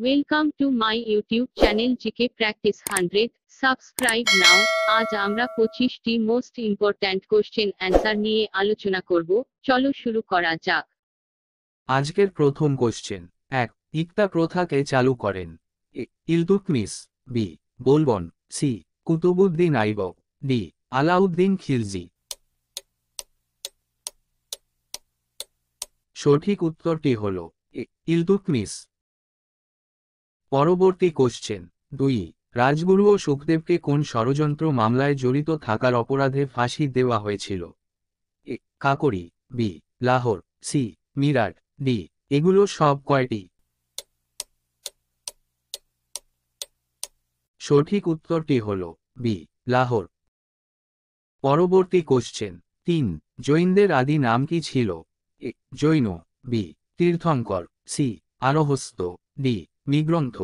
Welcome to my YouTube channel GK Practice 100. Subscribe now. আজ আমরা 25টি most important question answer নিয়ে আলোচনা করব। চলো শুরু করা যাক। আজকের প্রথম কোশ্চেন 1. ইকতা প্রথাকে চালু করেন? A. Iltutmish, B. Balban, C. Qutbuddin Aibak, D. Alauddin Khilji. সঠিক উত্তরটি হল এ. ইলতুৎমিশ। পরবর্তী কোশ্চেন 2. রাজগুরু ও সুখদেবকে কোন ষড়যন্ত্র মামলায় জড়িত থাকার অপরাধে ফাঁসি দেওয়া হয়েছিল? A. Kakori, B. Lahore, C. Meerut, D. এগুলো সব কয়টি? সঠিক উত্তরটি হল বি. লাহোর। পরবর্তী কোশ্চেন 3. জৈনদের আদি নাম কি ছিল? এ. জৈন, বি. তীর্থঙ্কর, সি. আরহস্ত, ডি. নিগ্রন্থ।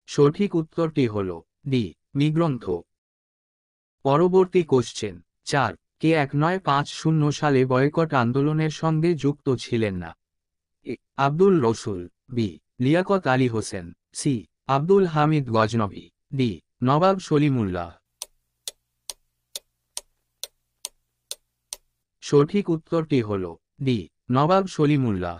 সঠিক উত্তরটি হল ডি. নিগ্রন্থ। পরবর্তী কোশ্চেন 4. কে 1950 সালে বয়কট আন্দোলনের সঙ্গে যুক্ত ছিলেন না? A. Abdul Rasul, B. Liaquat Ali Hossain, C. Abdul Hamid Ghaznavi, D. Nawab Salimullah. সঠিক উত্তরটি হল ডি. নবাব সলিমুল্লাহ।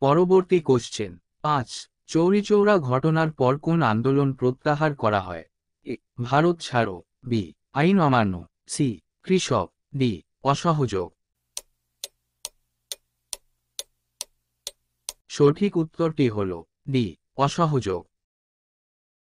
পরবর্তী কোশ্চেন 5. চৌরিচৌরা ঘটনার পর কোন আন্দোলন প্রত্যাহার করা হয়? এ. ভারত ছাড়ো, বি. আইন অমান্য, সি. কৃষক, ডি. অসহযোগ। সঠিক উত্তরটি হল ডি. অসহযোগ।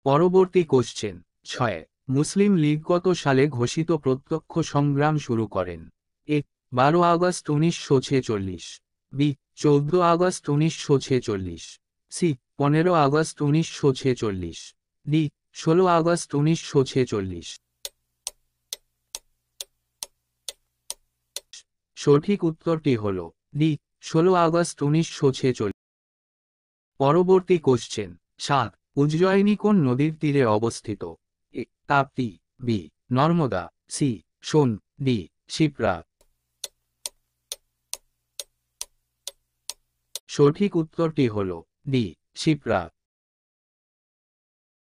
পরবর্তী কোশ্চেন 6. মুসলিম লীগ কত সালে ঘোষিত প্রত্যক্ষ সংগ্রাম শুরু করেন? A. 12 August 1946, B. 14 August 1946, C. 15 August 1946, D. 16 August 1946। সঠিক উত্তরটি হল ডি. 16 আগস্ট 1946। পরবর্তী কোশ্চেন 7. উজ্জয়িনী কোন নদীর তীরে অবস্থিত? এ. তাপ্তি, বি. নর্মদা, সি. সোন, ডি. শিপ্রা। সঠিক উত্তরটি হল ডি. শিপ্রা।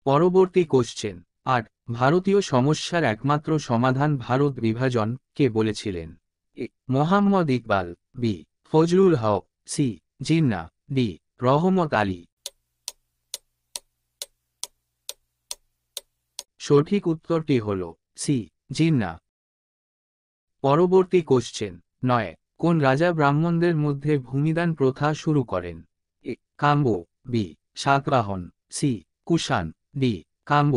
পরবর্তী কোশ্চেন 8. ভারতীয় সমস্যার একমাত্র সমাধান ভারত বিভাজন কে বলেছিলেন? এ. মোহাম্মদ ইকবাল, বি. ফজলুল হক, সি. জিন্নাহ, ডি. রহমত আলী। সঠিক উত্তরটি হল সি. জিন্নাহ। পরবর্তী কোশ্চেন 9. কোন রাজা ব্রাহ্মণদের মধ্যে ভূমিদান প্রথা শুরু করেন? A. Kanva, B. Satavahana, C. Kushan, D. Kanva.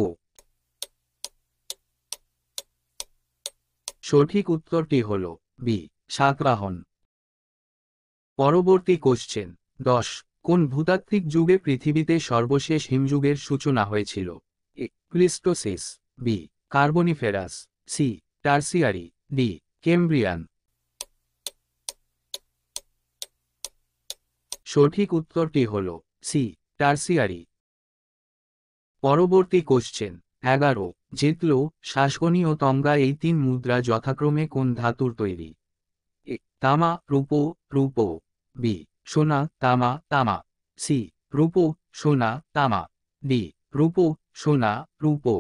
সঠিক উত্তরটি হল বি. সাতবাহন। পরবর্তী কোশ্চেন 10. কোন ভূতাত্ত্বিক যুগে পৃথিবীতে সর্বশেষ হিমযুগের সূচনা হয়েছিল? A. Pleistocene, B. Carboniferous, C. Tertiary, D. Cambrian. সঠিক উত্তরটি হল সি. টার্সিয়ারি। পরবর্তী কোশ্চেন 11. জিতলো, শাসকনি ও তঙ্গা এই 3 মুদ্রা যথাক্রমে কোন ধাতুর তৈরি? এ. তামা, রূপো, রূপো, বি. সোনা, তামা, তামা, সি. রূপো, সোনা, তামা, ডি. রূপো, সোনা, রূপো।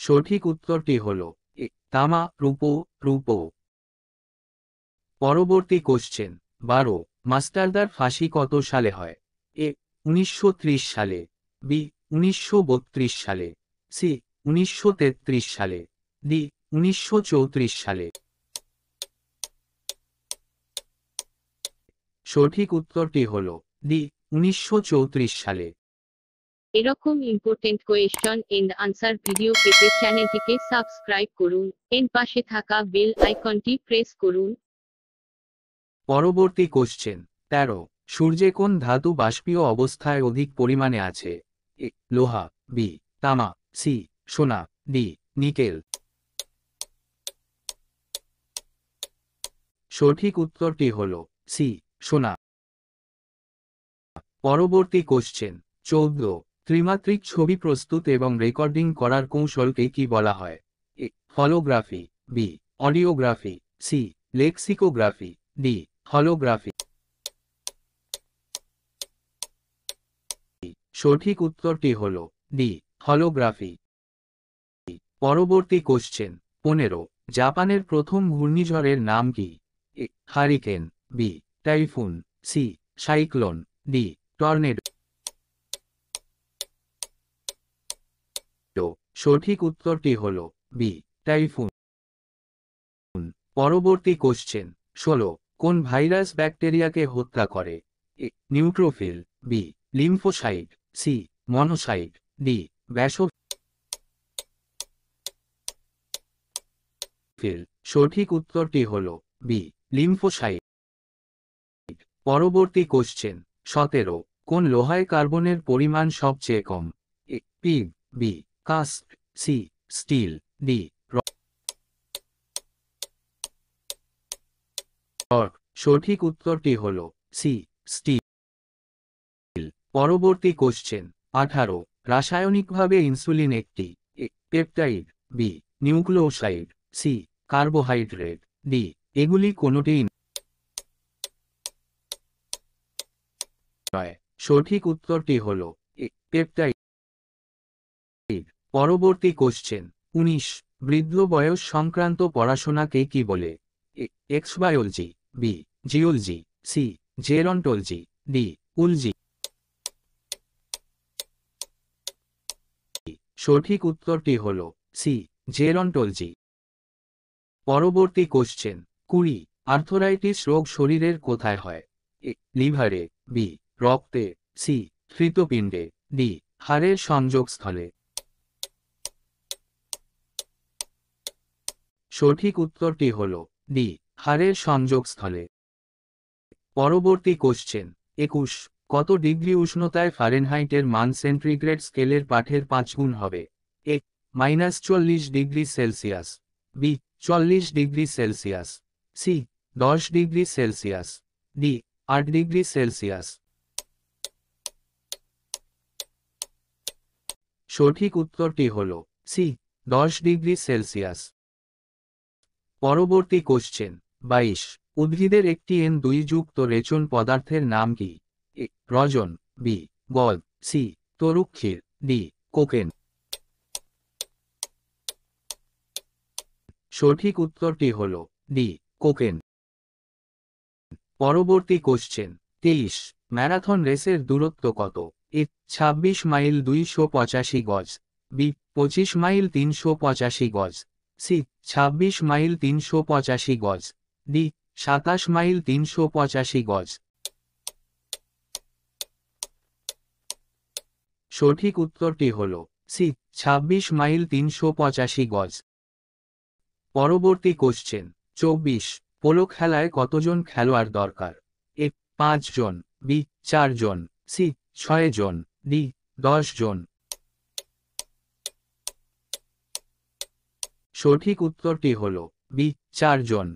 সঠিক উত্তরটি হল এ. তামা, রূপো, রূপো। পরবর্তী কোশ্চেন 12. মাস্টারদার ফাঁসি কত সালে হয়? এ. 1930 সালে, বি. 1932 সালে, সি. 1933 সালে, ডি. 1934 সালে। সঠিক উত্তরটি হল ডি. 1934 সালে। এরকম important question and answer video পেতে চ্যানেলটিকে সাবস্ক্রাইব করুন। এর পাশে থাকা বেল আইকনটি প্রেস করুন। পরবর্তী কোশ্চেন 13. সূর্যে কোন ধাতু বাষ্পীয় অবস্থায় অধিক পরিমাণে আছে? এ. লোহা, বি. তামা, সি. সোনা, ডি. নিকেল। সঠিক উত্তরটি হল সি. সোনা। পরবর্তী কোশ্চেন 14. ত্রিমাত্রিক ছবি প্রস্তুত এবং রেকর্ডিং করার কৌশলকে কি বলা হয়? A. Photography, B. Audiography, C lexicography, D holography. সঠিক উত্তরটি হল ডি হলোগ্রাফি। পরবর্তী কোশ্চেন 15। জাপানের প্রথম ঘূর্ণিঝড়ের নাম কি? A hurricane, B typhoon, C cyclone, D tornado. সঠিক উত্তরটি হল বি টাইফুন। পরবর্তী কোশ্চেন 16। কোন ভাইরাস ব্যাকটেরিয়াকে হত্যা করে? A neutrophil, B lymphocyte, C monocyte, D basophil. সঠিক উত্তরটি হল বি লিম্ফোসাইট। পরবর্তী কোশ্চেন 17। কোন লোহায় কার্বনের পরিমাণ সবচেয়ে কম? A pig, B cast, C steel, D rock. সঠিক উত্তরটি হল সি স্টিল। পরবর্তী কোশ্চেন 18। রাসায়নিকভাবে ইনসুলিন একটি A peptide, B nucleoside, C carbohydrate, D এগুলি কোনটি নয়। সঠিক উত্তরটি হল এ পেপটাইড। পরবর্তী কোশ্চেন 19। বৃদ্ধ বয়স সংক্রান্ত পড়াশোনাকে কি বলে? A exobiology, B geology, C gerontology, D oology. সঠিক উত্তরটি হল সি জেরন্টোলজি। পরবর্তী কোশ্চেন 20। আর্থরাইটিস রোগ শরীরের কোথায় হয়? এ লিভারে, বি রক্তে, সি হৃৎপিণ্ডে, ডি হাড়ের সংযোগস্থলে। সঠিক উত্তরটি হল ডি হাড়ের সংযোগস্থলে। পরবর্তী কোশ্চেন 21। কত ডিগ্রি উষ্ণতায় ফারেনহাইটের মান সেন্টিগ্রেড স্কেলের পাঠের 5 গুণ হবে? A -40 degree Celsius, B 40 degree Celsius, C 10 degree Celsius, D 8 degree Celsius. সঠিক উত্তরটি হল সি 10 ডিগ্রি সেলসিয়াস। পরবর্তী কোশ্চেন 22। উদ্ভিদের একটি N2 যুক্ত রেচন পদার্থের নাম কি? এ রজন, বি গল, সি তরুক্ষীর, ডি কোকেন। সঠিক উত্তরটি হল ডি কোকেন। পরবর্তী কোশ্চেন 23। ম্যারাথন রেসের দূরত্ব কত? এ 26 মাইল 285 গজ, বি 25 মাইল 385 গজ, সি 26 মাইল 385 গজ, ডি 27 মাইল 385 গজ। সঠিক উত্তরটি হল সি 26 মাইল 385 গজ। পরবর্তী কোশ্চেন 24। পোলো খেলায় কতজন খেলোয়াড় দরকার? এ 5 জন, বি 4 জন, সি 6 জন, ডি 10 জন। সঠিক উত্তরটি হল বি 4 জন।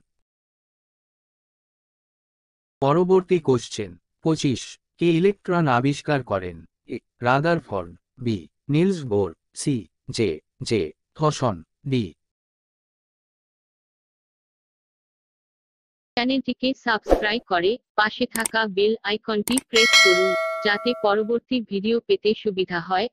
পরবর্তী কোশ্চেন 25। কে ইলেকট্রন আবিষ্কার করেন? A Rutherford, B Niels Bohr, C J J Thomson, D চ্যানেলটিকে সাবস্ক্রাইব করে পাশে থাকা বেল আইকনটি প্রেস করুন যাতে পরবর্তী ভিডিও পেতে সুবিধা হয়।